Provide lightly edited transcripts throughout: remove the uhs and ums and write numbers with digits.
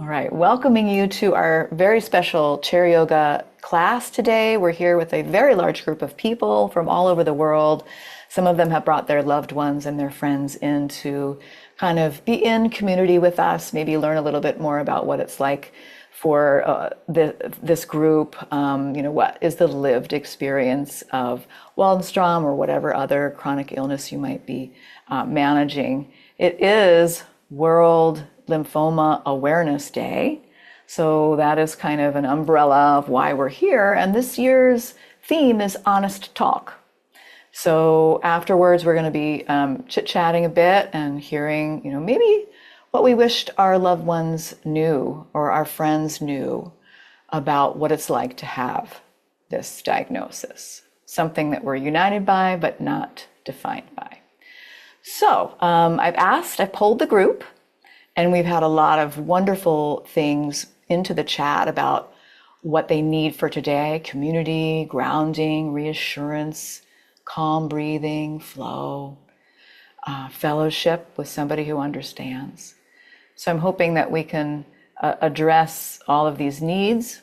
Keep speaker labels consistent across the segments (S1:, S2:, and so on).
S1: right, welcoming you to our very special chair yoga class today. We're here with a very large group of people from all over the world. Some of them have brought their loved ones and their friends in to kind of be in community with us, maybe learn a little bit more about what it's like for this group. What is the lived experience of Waldenstrom or whatever other chronic illness you might be managing. It is World Lymphoma Awareness Day. So that is kind of an umbrella of why we're here. And this year's theme is honest talk. So afterwards, we're going to be chit-chatting a bit and hearing, maybe what we wished our loved ones knew or our friends knew about what it's like to have this diagnosis. Something that we're united by, but not defined by. So I've polled the group, and we've had a lot of wonderful things into the chat about what they need for today: community, grounding, reassurance, calm breathing, flow, fellowship with somebody who understands. So I'm hoping that we can address all of these needs.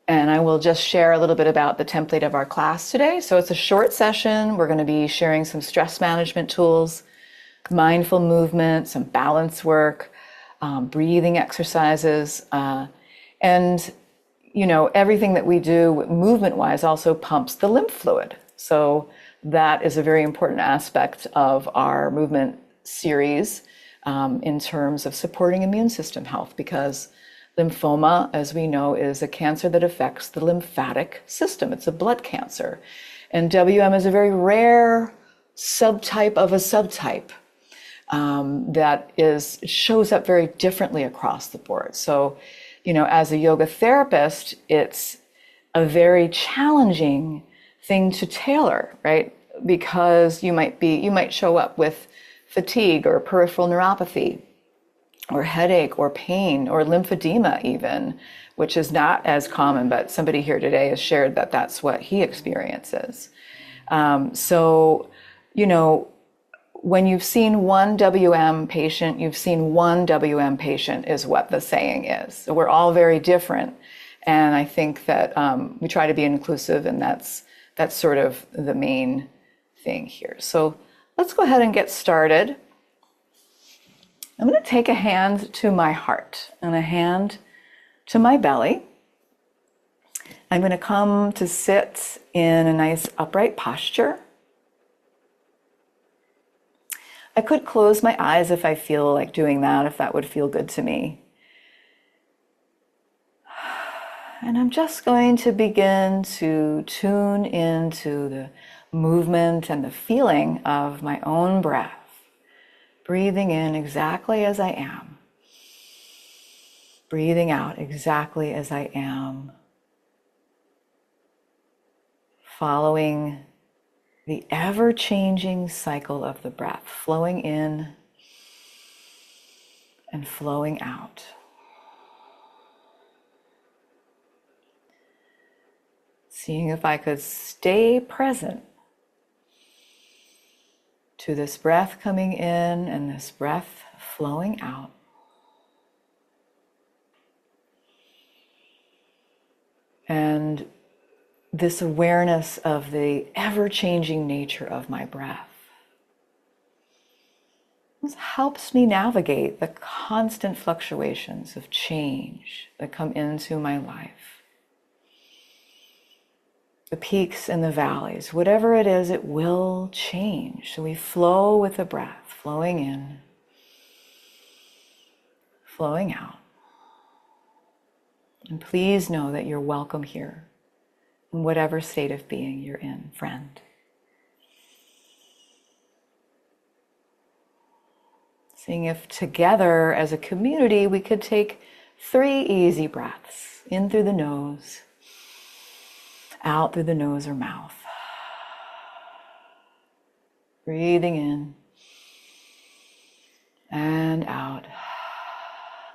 S1: And I will just share a little bit about the template of our class today. So it's a short session. We're going to be sharing some stress management tools, mindful movement, some balance work, breathing exercises, and everything that we do movement-wise also pumps the lymph fluid. So that is a very important aspect of our movement series in terms of supporting immune system health, because lymphoma, as we know, is a cancer that affects the lymphatic system. It's a blood cancer. And WM is a very rare subtype of a subtype that shows up very differently across the board. So, as a yoga therapist, it's a very challenging thing to tailor, right? Because you might show up with fatigue or peripheral neuropathy or headache or pain or lymphedema even, which is not as common, but somebody here today has shared that that's what he experiences. When you've seen one WM patient, you've seen one WM patient is what the saying is. So we're all very different. And I think that we try to be inclusive, and that's sort of the main thing here. So let's go ahead and get started. I'm going to take a hand to my heart and a hand to my belly. I'm going to come to sit in a nice upright posture. I could close my eyes if I feel like doing that, if that would feel good to me. And I'm just going to begin to tune into the movement and the feeling of my own breath. Breathing in exactly as I am. Breathing out exactly as I am. Following the ever-changing cycle of the breath, flowing in and flowing out. Seeing if I could stay present to this breath coming in and this breath flowing out. And this awareness of the ever-changing nature of my breath. This helps me navigate the constant fluctuations of change that come into my life. The peaks and the valleys, whatever it is, it will change. So we flow with the breath, flowing in, flowing out. And please know that you're welcome here, in whatever state of being you're in, friend. Seeing if together as a community we could take 3 easy breaths, in through the nose, out through the nose or mouth. Breathing in and out,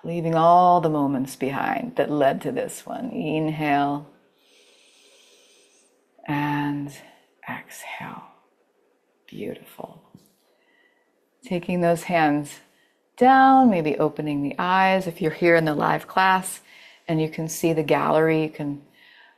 S1: leaving all the moments behind that led to this one. Inhale and exhale. Beautiful. Taking those hands down, maybe opening the eyes. If you're here in the live class and you can see the gallery, you can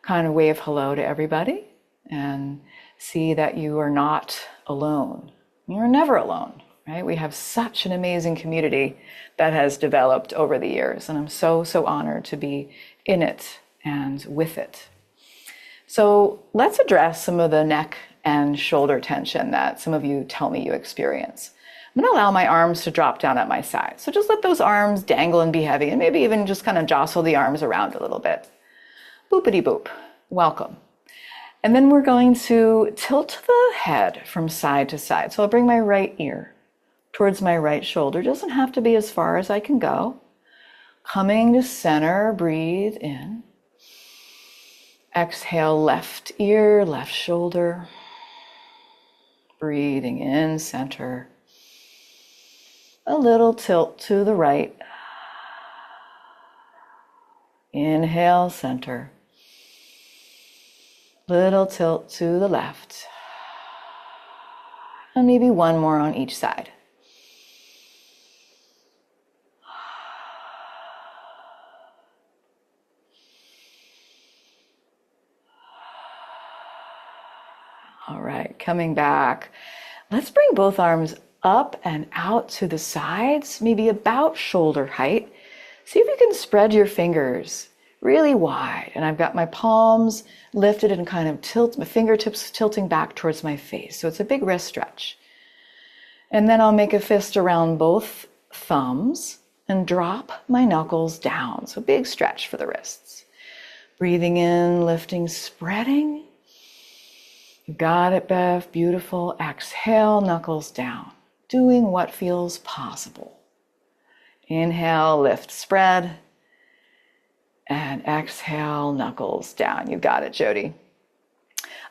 S1: kind of wave hello to everybody and see that you are not alone. You're never alone, right? We have such an amazing community that has developed over the years, and I'm so, so honored to be in it and with it. So let's address some of the neck and shoulder tension that some of you tell me you experience. I'm going to allow my arms to drop down at my sides. So just let those arms dangle and be heavy, and maybe even just kind of jostle the arms around a little bit. Boopity boop. Welcome. And then we're going to tilt the head from side to side. So I'll bring my right ear towards my right shoulder. It doesn't have to be as far as I can go. Coming to center, breathe in. Exhale, left ear, left shoulder. Breathing in, center. A little tilt to the right. Inhale, center. Little tilt to the left. And maybe one more on each side. All right, coming back. Let's bring both arms up and out to the sides, maybe about shoulder height. See if you can spread your fingers really wide. And I've got my palms lifted and kind of tilt, my fingertips tilting back towards my face. So it's a big wrist stretch. And then I'll make a fist around both thumbs and drop my knuckles down. So big stretch for the wrists. Breathing in, lifting, spreading. You got it, Bev. Beautiful. Exhale, knuckles down. Doing what feels possible. Inhale, lift, spread. And exhale, knuckles down. You got it, Jody.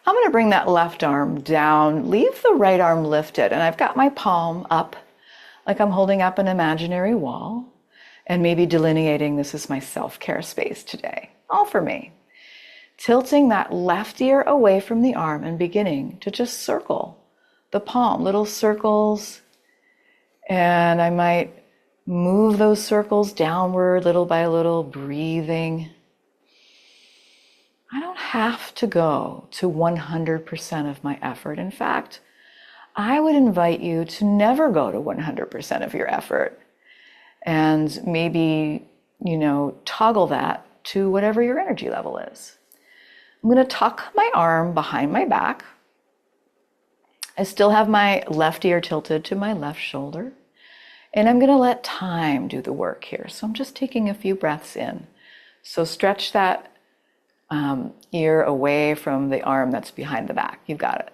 S1: I'm going to bring that left arm down. Leave the right arm lifted. And I've got my palm up, like I'm holding up an imaginary wall. And maybe delineating this is my self-care space today. All for me. Tilting that left ear away from the arm and beginning to just circle the palm, little circles. And I might move those circles downward little by little, breathing. I don't have to go to 100% of my effort. In fact, I would invite you to never go to 100% of your effort. And maybe, toggle that to whatever your energy level is. I'm going to tuck my arm behind my back. I still have my left ear tilted to my left shoulder. And I'm going to let time do the work here. So I'm just taking a few breaths in. So stretch that ear away from the arm that's behind the back. You've got it.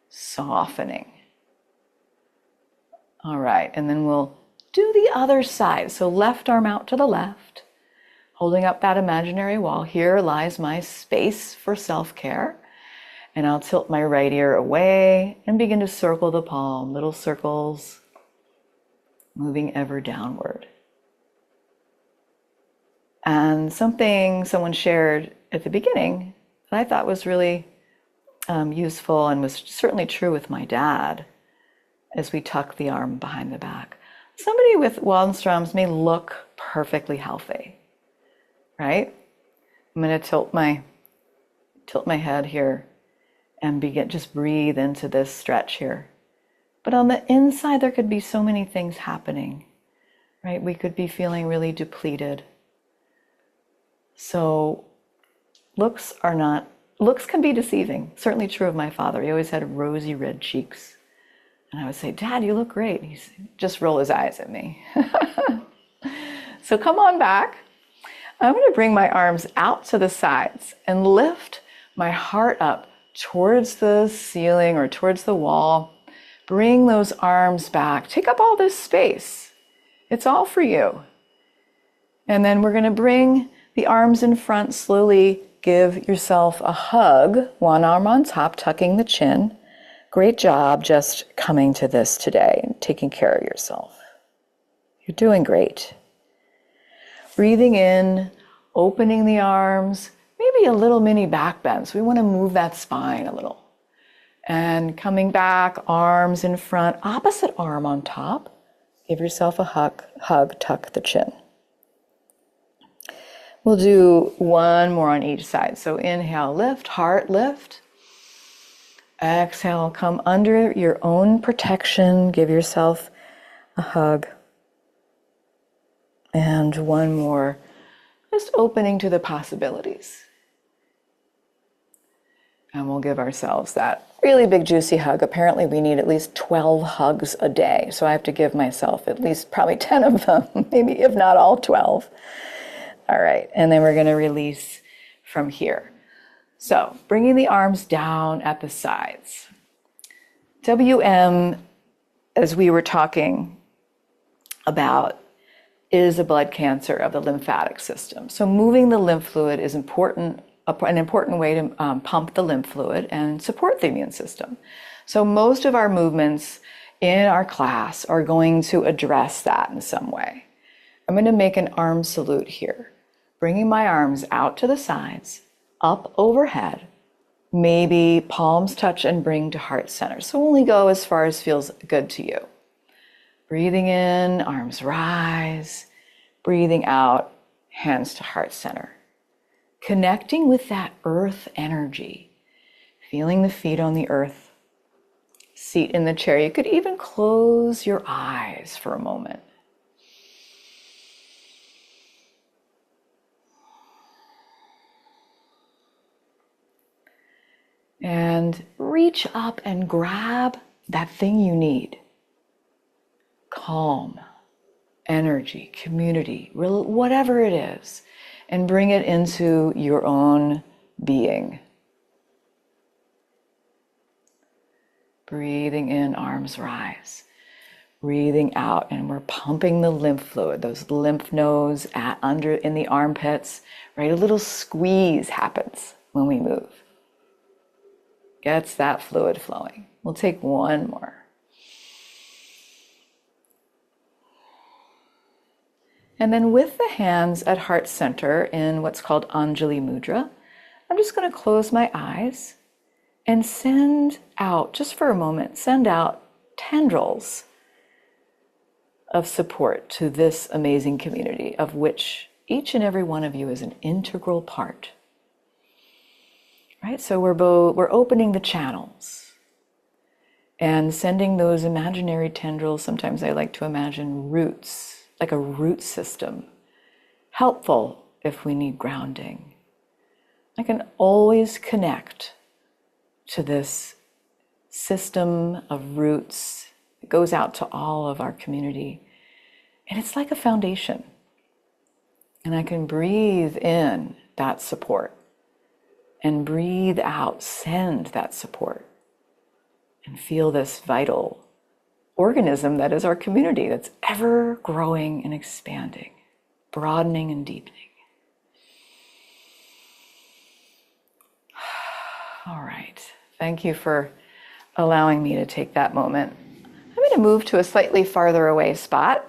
S1: Softening. All right. And then we'll do the other side. So left arm out to the left, holding up that imaginary wall. Here lies my space for self-care. And I'll tilt my right ear away and begin to circle the palm, little circles, moving ever downward. And something someone shared at the beginning that I thought was really useful and was certainly true with my dad as we tuck the arm behind the back. Somebody with Waldenstrom's may look perfectly healthy, right? I'm going to tilt my head here and just breathe into this stretch here. But on the inside, there could be so many things happening, right? We could be feeling really depleted. So looks can be deceiving. Certainly true of my father. He always had rosy red cheeks. And I would say, Dad, you look great. He'd just roll his eyes at me. So come on back. I'm going to bring my arms out to the sides and lift my heart up towards the ceiling or towards the wall. Bring those arms back. Take up all this space. It's all for you. And then we're going to bring the arms in front. Slowly give yourself a hug. One arm on top, tucking the chin. Great job just coming to this today and taking care of yourself. You're doing great. Breathing in, opening the arms, maybe a little mini back bend. So we want to move that spine a little. And coming back, arms in front, opposite arm on top. Give yourself a hug, tuck the chin. We'll do one more on each side. So inhale, lift, heart lift. Exhale, come under your own protection. Give yourself a hug. And one more, just opening to the possibilities. And we'll give ourselves that really big juicy hug. Apparently we need at least 12 hugs a day. So I have to give myself at least probably 10 of them, maybe if not all 12. All right, and then we're gonna release from here. So bringing the arms down at the sides. WM, as we were talking about, is a blood cancer of the lymphatic system. So moving the lymph fluid is important, an important way to pump the lymph fluid and support the immune system. So most of our movements in our class are going to address that in some way. I'm going to make an arm salute here, bringing my arms out to the sides, up overhead, maybe palms touch and bring to heart center. So only go as far as feels good to you. Breathing in, arms rise. Breathing out, hands to heart center. Connecting with that earth energy. Feeling the feet on the earth. Seat in the chair. You could even close your eyes for a moment. And reach up and grab that thing you need. Calm, energy, community, whatever it is, and bring it into your own being. Breathing in, arms rise. Breathing out, and we're pumping the lymph fluid, those lymph nodes under in the armpits, right? A little squeeze happens when we move. Gets that fluid flowing. We'll take one more. And then with the hands at heart center in what's called Anjali Mudra, I'm just going to close my eyes and send out, just for a moment, send out tendrils of support to this amazing community of which each and every one of you is an integral part. Right? So we're opening the channels and sending those imaginary tendrils. Sometimes I like to imagine roots, like a root system, helpful if we need grounding. I can always connect to this system of roots. It goes out to all of our community. And it's like a foundation. And I can breathe in that support and breathe out, send that support, and feel this vital organism that is our community that's ever growing and expanding, broadening and deepening. All right, thank you for allowing me to take that moment. I'm going to move to a slightly farther away spot.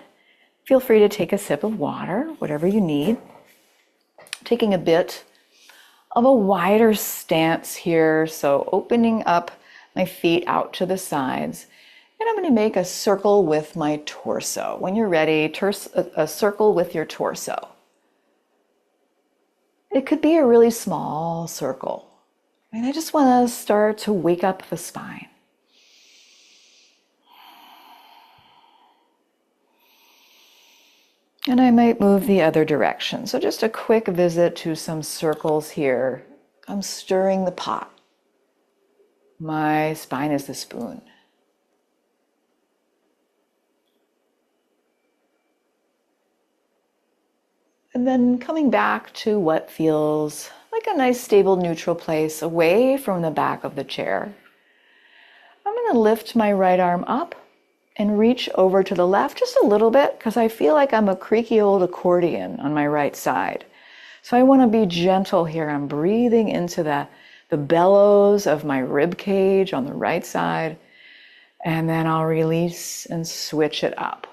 S1: Feel free to take a sip of water, whatever you need. Taking a bit of a wider stance here, so opening up my feet out to the sides. And I'm going to make a circle with my torso. When you're ready, a circle with your torso. It could be a really small circle. And I just want to start to wake up the spine. And I might move the other direction. So just a quick visit to some circles here. I'm stirring the pot. My spine is the spoon. And then coming back to what feels like a nice, stable, neutral place away from the back of the chair. I'm going to lift my right arm up and reach over to the left just a little bit because I feel like I'm a creaky old accordion on my right side. So I want to be gentle here. I'm breathing into the bellows of my rib cage on the right side, and then I'll release and switch it up.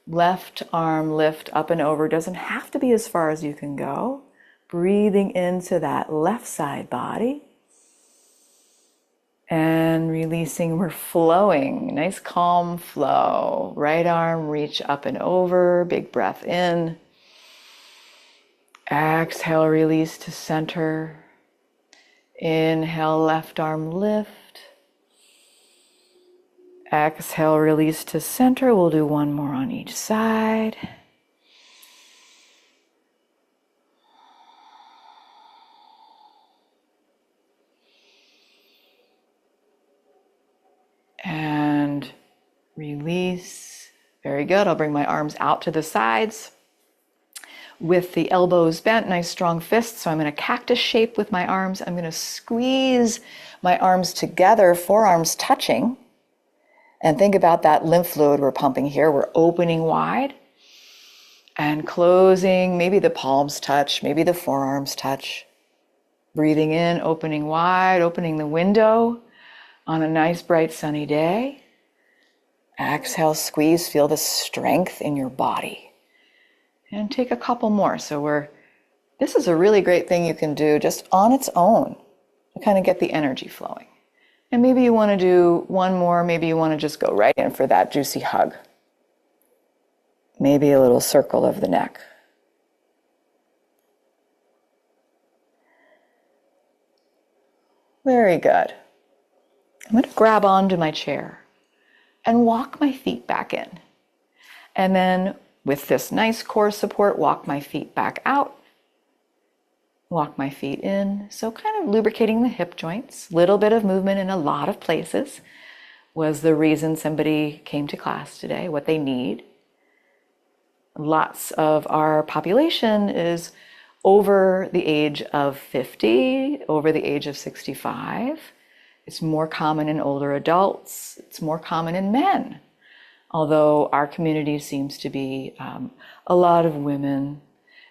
S1: Left arm lift up and over. Doesn't have to be as far as you can go. Breathing into that left side body. And releasing, we're flowing. Nice calm flow. Right arm reach up and over. Big breath in. Exhale, release to center. Inhale, left arm lift. Exhale, release to center. We'll do one more on each side. And release. Very good. I'll bring my arms out to the sides with the elbows bent, nice strong fists. So I'm in a cactus shape with my arms. I'm going to squeeze my arms together, forearms touching. And think about that lymph fluid we're pumping here. We're opening wide and closing. Maybe the palms touch, maybe the forearms touch. Breathing in, opening wide, opening the window on a nice, bright, sunny day. Exhale, squeeze, feel the strength in your body. And take a couple more. So this is a really great thing you can do just on its own to kind of get the energy flowing. And maybe you want to do one more. Maybe you want to just go right in for that juicy hug. Maybe a little circle of the neck. Very good. I'm going to grab onto my chair and walk my feet back in. And then with this nice core support, walk my feet back out. Walk my feet in. So kind of lubricating the hip joints. Little bit of movement in a lot of places was the reason somebody came to class today, what they need. Lots of our population is over the age of 50, over the age of 65. It's more common in older adults. It's more common in men. Although our community seems to be a lot of women,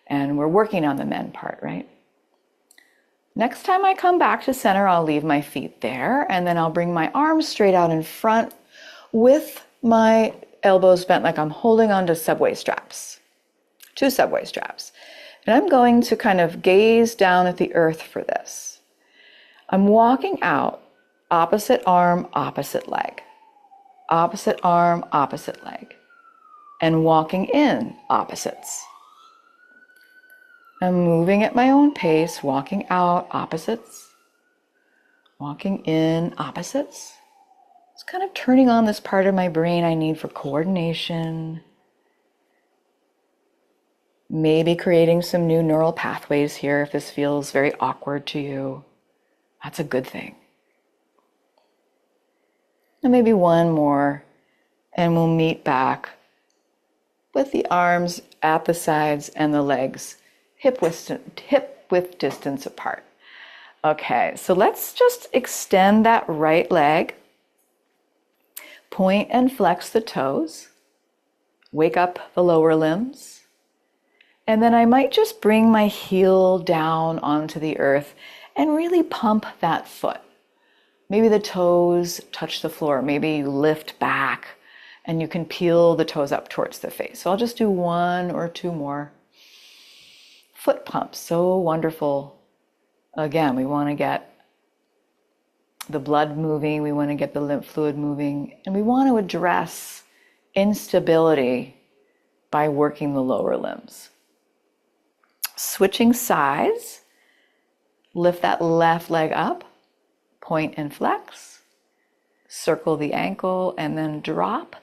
S1: and we're working on the men part, right? Next time I come back to center, I'll leave my feet there, and then I'll bring my arms straight out in front with my elbows bent like I'm holding onto subway straps, 2 subway straps. And I'm going to kind of gaze down at the earth for this. I'm walking out, opposite arm, opposite leg. Opposite arm, opposite leg. And walking in opposites. I'm moving at my own pace, walking out opposites, walking in opposites. It's kind of turning on this part of my brain I need for coordination. Maybe creating some new neural pathways here if this feels very awkward to you. That's a good thing. And maybe one more, and we'll meet back with the arms at the sides and the legs hip width distance apart. Okay, so let's just extend that right leg. Point and flex the toes. Wake up the lower limbs. And then I might just bring my heel down onto the earth and really pump that foot. Maybe the toes touch the floor. Maybe you lift back and you can peel the toes up towards the face. So I'll just do 1 or 2 more. Foot pumps, so wonderful. Again, we want to get the blood moving, we want to get the lymph fluid moving, and we want to address instability by working the lower limbs. Switching sides, lift that left leg up, point and flex, circle the ankle, and then drop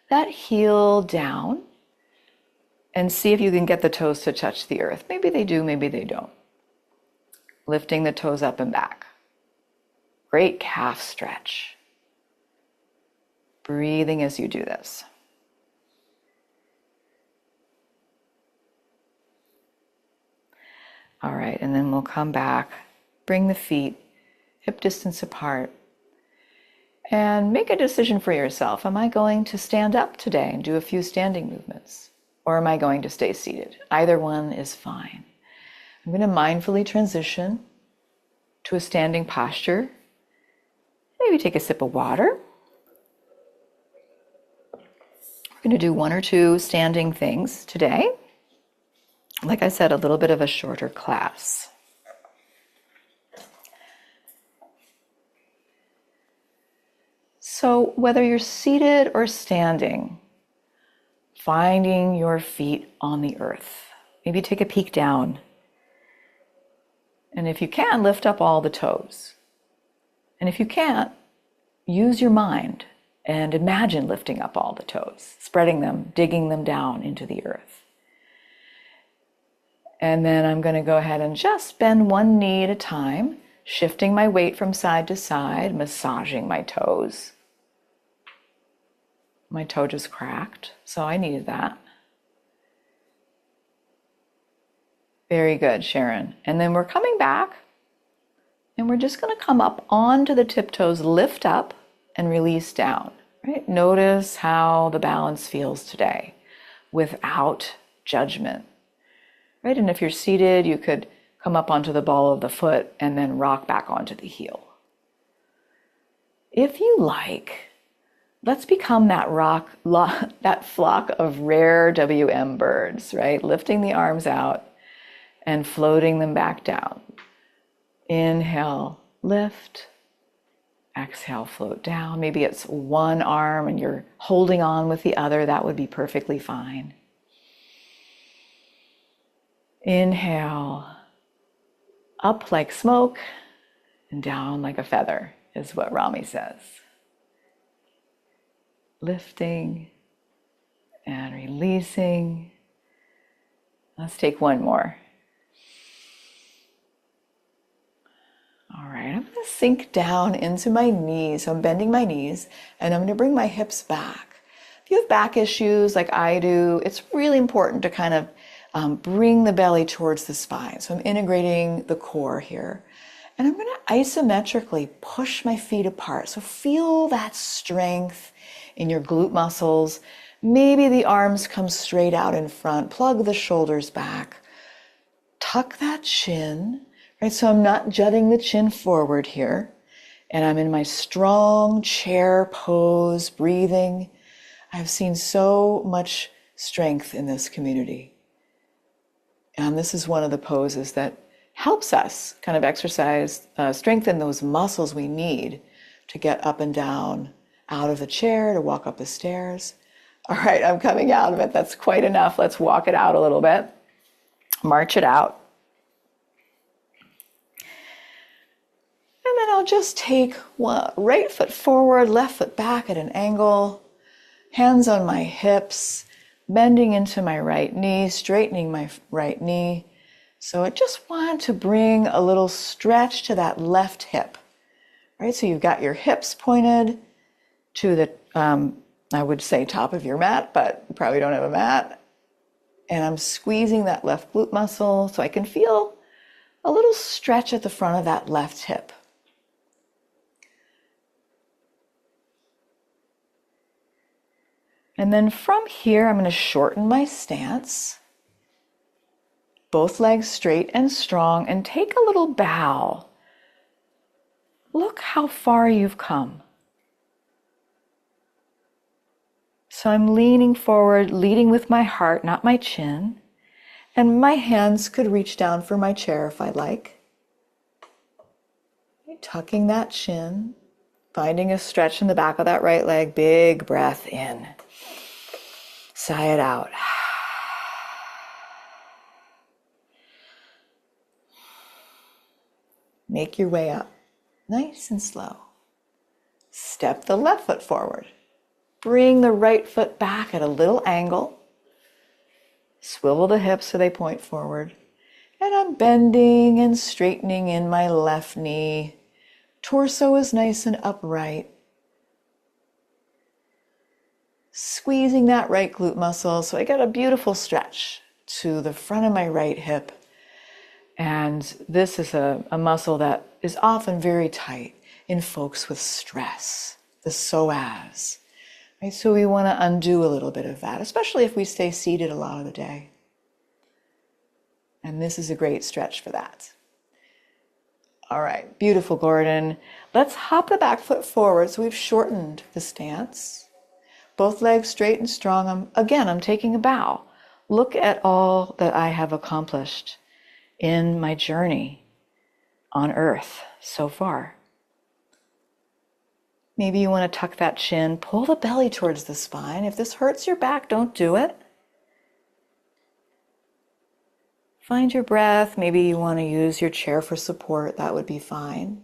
S1: that heel down. And see if you can get the toes to touch the earth. Maybe they do, maybe they don't. Lifting the toes up and back. Great calf stretch. Breathing as you do this. All right, and then we'll come back. Bring the feet hip distance apart. And make a decision for yourself. Am I going to stand up today and do a few standing movements? Or am I going to stay seated? Either one is fine. I'm going to mindfully transition to a standing posture. Maybe take a sip of water. We're going to do 1 or 2 standing things today. Like I said, a little bit of a shorter class. So whether you're seated or standing, finding your feet on the earth. Maybe take a peek down. And if you can, lift up all the toes. And if you can't, use your mind and imagine lifting up all the toes, spreading them, digging them down into the earth. And then I'm going to go ahead and just bend one knee at a time, shifting my weight from side to side, massaging my toes. My toe just cracked, so I needed that. Very good, Sharon. And then we're coming back, and we're just going to come up onto the tiptoes, lift up, and release down. Right? Notice how the balance feels today without judgment. Right? And if you're seated, you could come up onto the ball of the foot and then rock back onto the heel. If you like, let's become that flock of rare WM birds, right? Lifting the arms out and floating them back down. Inhale, lift. Exhale, float down. Maybe it's one arm and you're holding on with the other. That would be perfectly fine. Inhale, up like smoke and down like a feather is what Rami says. Lifting and releasing. Let's take one more. All right, I'm going to sink down into my knees. So I'm bending my knees and I'm going to bring my hips back. If you have back issues like I do, it's really important to kind of bring the belly towards the spine. So I'm integrating the core here. And I'm going to isometrically push my feet apart. So feel that strength in your glute muscles. Maybe the arms come straight out in front. Plug the shoulders back. Tuck that chin. Right, so I'm not jutting the chin forward here. And I'm in my strong chair pose, breathing. I've seen so much strength in this community. And this is one of the poses that helps us kind of exercise, strengthen those muscles we need to get up and down out of the chair, to walk up the stairs. All right, I'm coming out of it. That's quite enough. Let's walk it out a little bit. March it out. And then I'll just take one right foot forward, left foot back at an angle, hands on my hips, bending into my right knee, straightening my right knee. So I just want to bring a little stretch to that left hip, right? So you've got your hips pointed to the, I would say top of your mat, but you probably don't have a mat. And I'm squeezing that left glute muscle so I can feel a little stretch at the front of that left hip. And then from here, I'm going to shorten my stance. Both legs straight and strong, and take a little bow. Look how far you've come. So I'm leaning forward, leading with my heart, not my chin. And my hands could reach down for my chair if I like. Tucking that chin, finding a stretch in the back of that right leg. Big breath in. Sigh it out. Make your way up, nice and slow. Step the left foot forward. Bring the right foot back at a little angle. Swivel the hips so they point forward. And I'm bending and straightening in my left knee. Torso is nice and upright. Squeezing that right glute muscle so I get a beautiful stretch to the front of my right hip. And this is a muscle that is often very tight in folks with stress, the psoas. Right? So we want to undo a little bit of that, especially if we stay seated a lot of the day. And this is a great stretch for that. All right, beautiful, Gordon. Let's hop the back foot forward. So we've shortened the stance. Both legs straight and strong. I'm taking a bow. Look at all that I have accomplished in my journey on earth so far. Maybe you want to tuck that chin, pull the belly towards the spine. If this hurts your back, don't do it. Find your breath. Maybe you want to use your chair for support. That would be fine.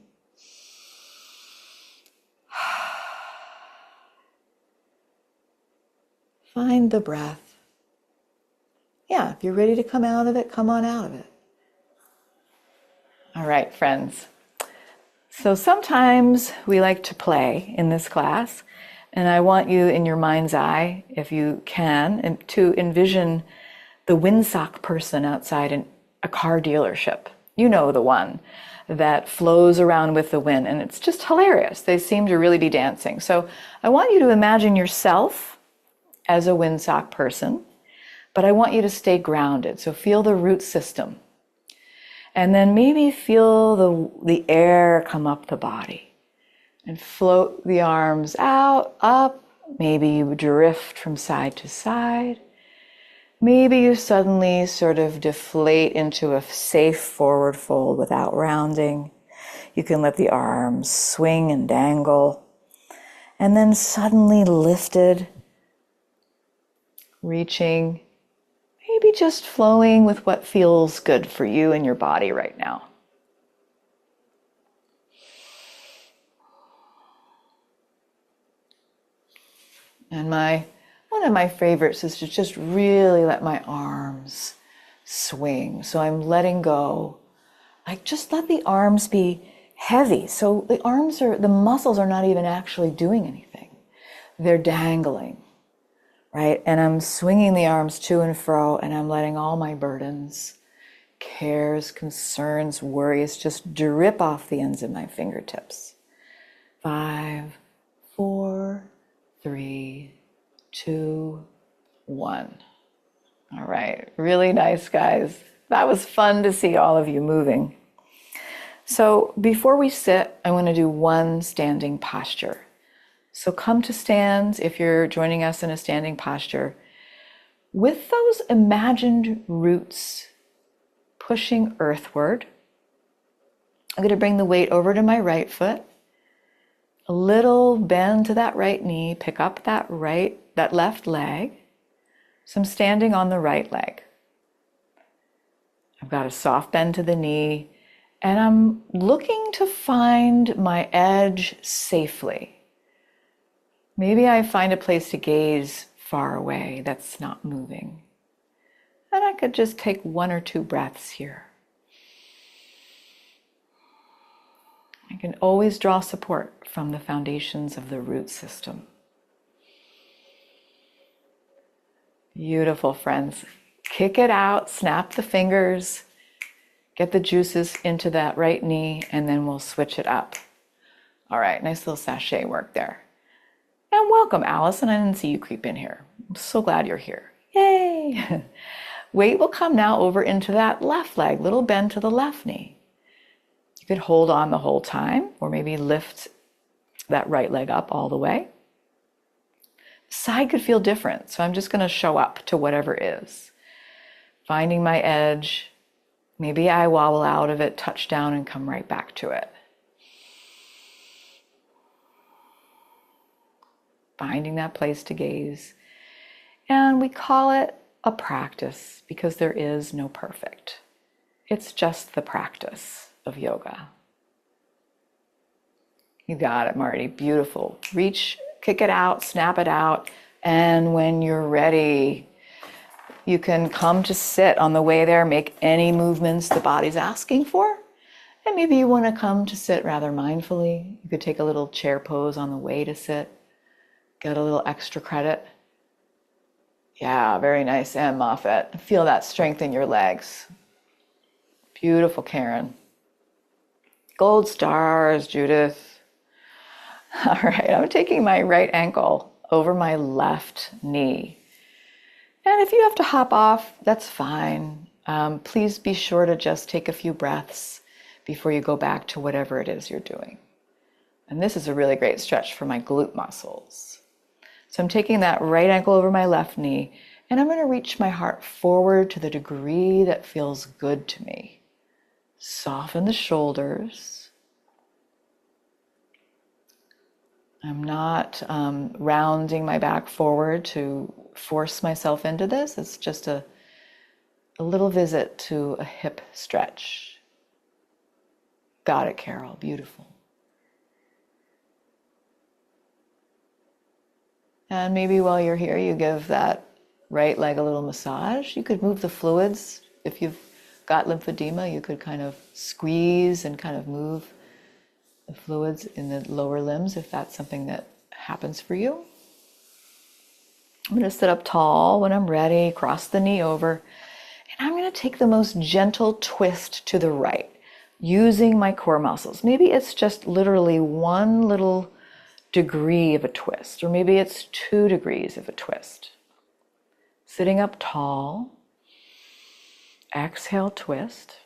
S1: Find the breath. Yeah, if you're ready to come out of it, come on out of it. All right, friends. So sometimes we like to play in this class, and I want you in your mind's eye, if you can, to envision the windsock person outside in a car dealership. You know, the one that flows around with the wind, and it's just hilarious. They seem to really be dancing. So I want you to imagine yourself as a windsock person, but I want you to stay grounded. So feel the root system. And then maybe feel the air come up the body and float the arms out, up. Maybe you drift from side to side. Maybe you suddenly sort of deflate into a safe forward fold without rounding. You can let the arms swing and dangle. And then suddenly lifted, reaching, maybe just flowing with what feels good for you and your body right now. And one of my favorites is to just really let my arms swing. So I'm letting go. Like just let the arms be heavy. So the muscles are not even actually doing anything. They're dangling. Right? And I'm swinging the arms to and fro, and I'm letting all my burdens, cares, concerns, worries just drip off the ends of my fingertips. 5, 4, 3, 2, 1. All right. Really nice, guys. That was fun to see all of you moving. So before we sit, I want to do one standing posture. So come to stands if you're joining us in a standing posture with those imagined roots pushing earthward. I'm going to bring the weight over to my right foot, a little bend to that right knee, pick up that left leg. So I'm standing on the right leg. I've got a soft bend to the knee, and I'm looking to find my edge safely. Maybe I find a place to gaze far away that's not moving. And I could just take 1 or 2 breaths here. I can always draw support from the foundations of the root system. Beautiful, friends. Kick it out, snap the fingers, get the juices into that right knee, and then we'll switch it up. All right, nice little sachet work there. And welcome, Allison. I didn't see you creep in here. I'm so glad you're here. Yay! Weight will come now over into that left leg, little bend to the left knee. You could hold on the whole time, or maybe lift that right leg up all the way. Side could feel different, so I'm just going to show up to whatever is. Finding my edge. Maybe I wobble out of it, touch down, and come right back to it. Finding that place to gaze. And we call it a practice because there is no perfect. It's just the practice of yoga. You got it, Marty. Beautiful. Reach, kick it out, snap it out. And when you're ready, you can come to sit on the way there, make any movements the body's asking for. And maybe you want to come to sit rather mindfully. You could take a little chair pose on the way to sit. Get a little extra credit. Yeah, very nice, Ann Moffat. Feel that strength in your legs. Beautiful, Karen. Gold stars, Judith. All right, I'm taking my right ankle over my left knee. And if you have to hop off, that's fine. Please be sure to just take a few breaths before you go back to whatever it is you're doing. And this is a really great stretch for my glute muscles. So I'm taking that right ankle over my left knee, and I'm going to reach my heart forward to the degree that feels good to me. Soften the shoulders. I'm not rounding my back forward to force myself into this. It's just a little visit to a hip stretch. Got it, Carol. Beautiful. And maybe while you're here, you give that right leg a little massage. You could move the fluids. If you've got lymphedema, you could kind of squeeze and kind of move the fluids in the lower limbs if that's something that happens for you. I'm going to sit up tall when I'm ready, cross the knee over, and I'm going to take the most gentle twist to the right using my core muscles. Maybe it's just literally one little degree of a twist, or maybe it's 2 degrees of a twist. Sitting up tall, exhale, twist.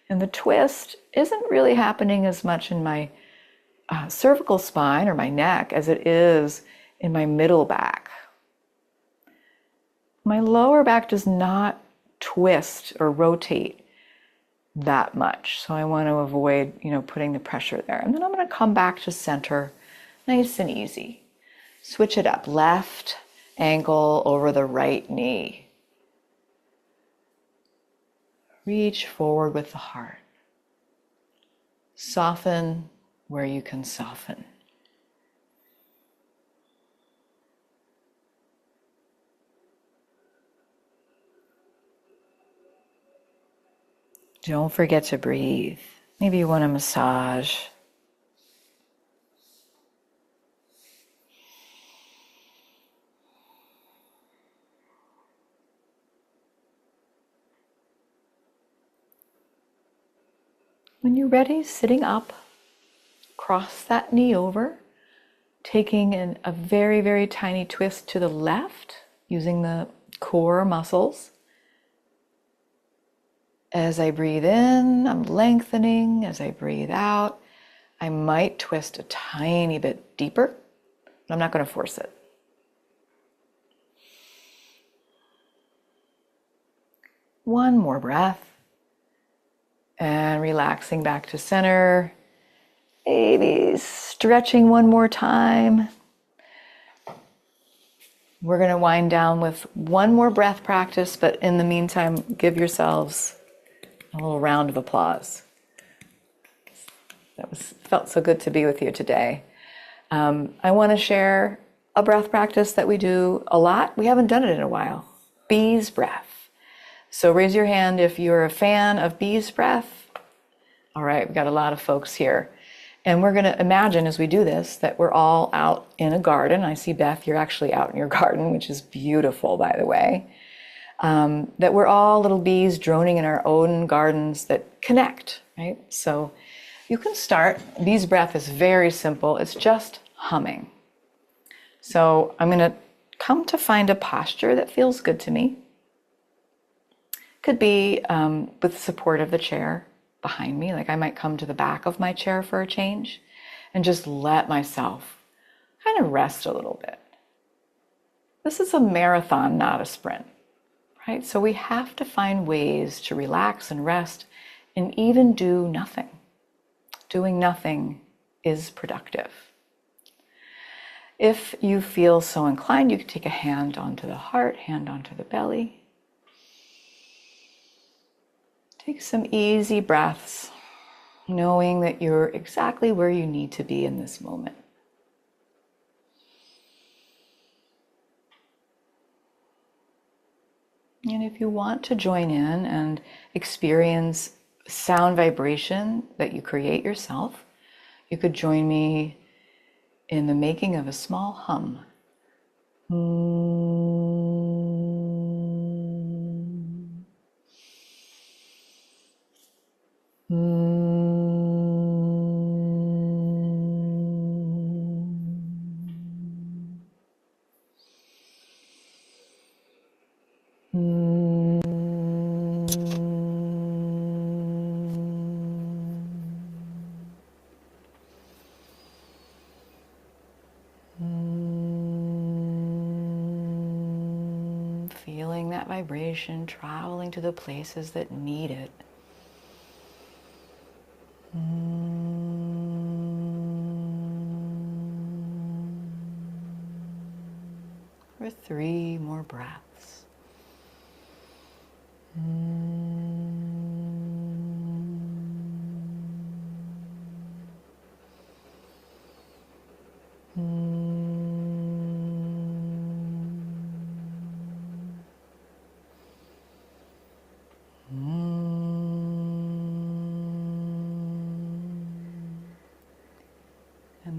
S1: And the twist isn't really happening as much in my cervical spine or my neck as it is in my middle back. My lower back does not twist or rotate that much. So I want to avoid, putting the pressure there. And then I'm going to come back to center, nice and easy. Switch it up, left ankle over the right knee. Reach forward with the heart. Soften where you can soften. Don't forget to breathe. Maybe you want to massage. When you're ready, sitting up, cross that knee over, taking a very, very tiny twist to the left, using the core muscles. As I breathe in, I'm lengthening. As I breathe out, I might twist a tiny bit deeper, but I'm not going to force it. One more breath. And relaxing back to center. Maybe stretching one more time. We're going to wind down with one more breath practice, but in the meantime, give yourselves a little round of applause. Felt so good to be with you today. I want to share a breath practice that we do a lot. We haven't done it in a while. Bee's breath. So raise your hand if you're a fan of bee's breath. All right, we've got a lot of folks here. And we're going to imagine as we do this that we're all out in a garden. I see, Beth, you're actually out in your garden, which is beautiful, by the way. That we're all little bees droning in our own gardens that connect, right? So you can start. Bee's breath is very simple. It's just humming. So I'm going to come to find a posture that feels good to me. Could be with support of the chair behind me. Like I might come to the back of my chair for a change and just let myself kind of rest a little bit. This is a marathon, not a sprint, right? So we have to find ways to relax and rest and even do nothing. Doing nothing is productive. If you feel so inclined, you can take a hand onto the heart, hand onto the belly. Take some easy breaths, knowing that you're exactly where you need to be in this moment. And if you want to join in and experience sound vibration that you create yourself, you could join me in the making of a small hum. Feeling that vibration traveling to the places that need it. for 3 more breaths. And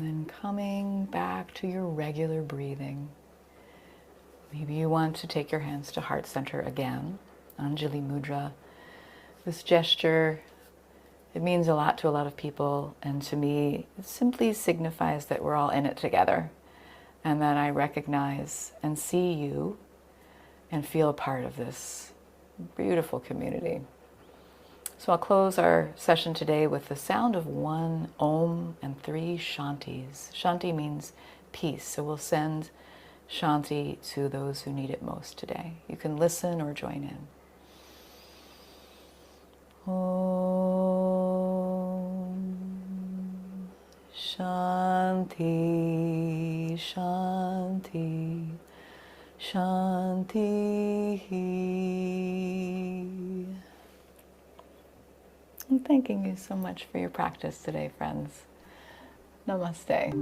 S1: then coming back to your regular breathing. Maybe you want to take your hands to heart center again, Anjali Mudra. This gesture, it means a lot to a lot of people, and to me, it simply signifies that we're all in it together, and that I recognize and see you and feel a part of this beautiful community. So I'll close our session today with the sound of 1 Om and 3 Shantis. Shanti means peace, so we'll send Shanti to those who need it most today. You can listen or join in. Om Shanti, Shanti, Shanti. I'm thanking you so much for your practice today, friends. Namaste.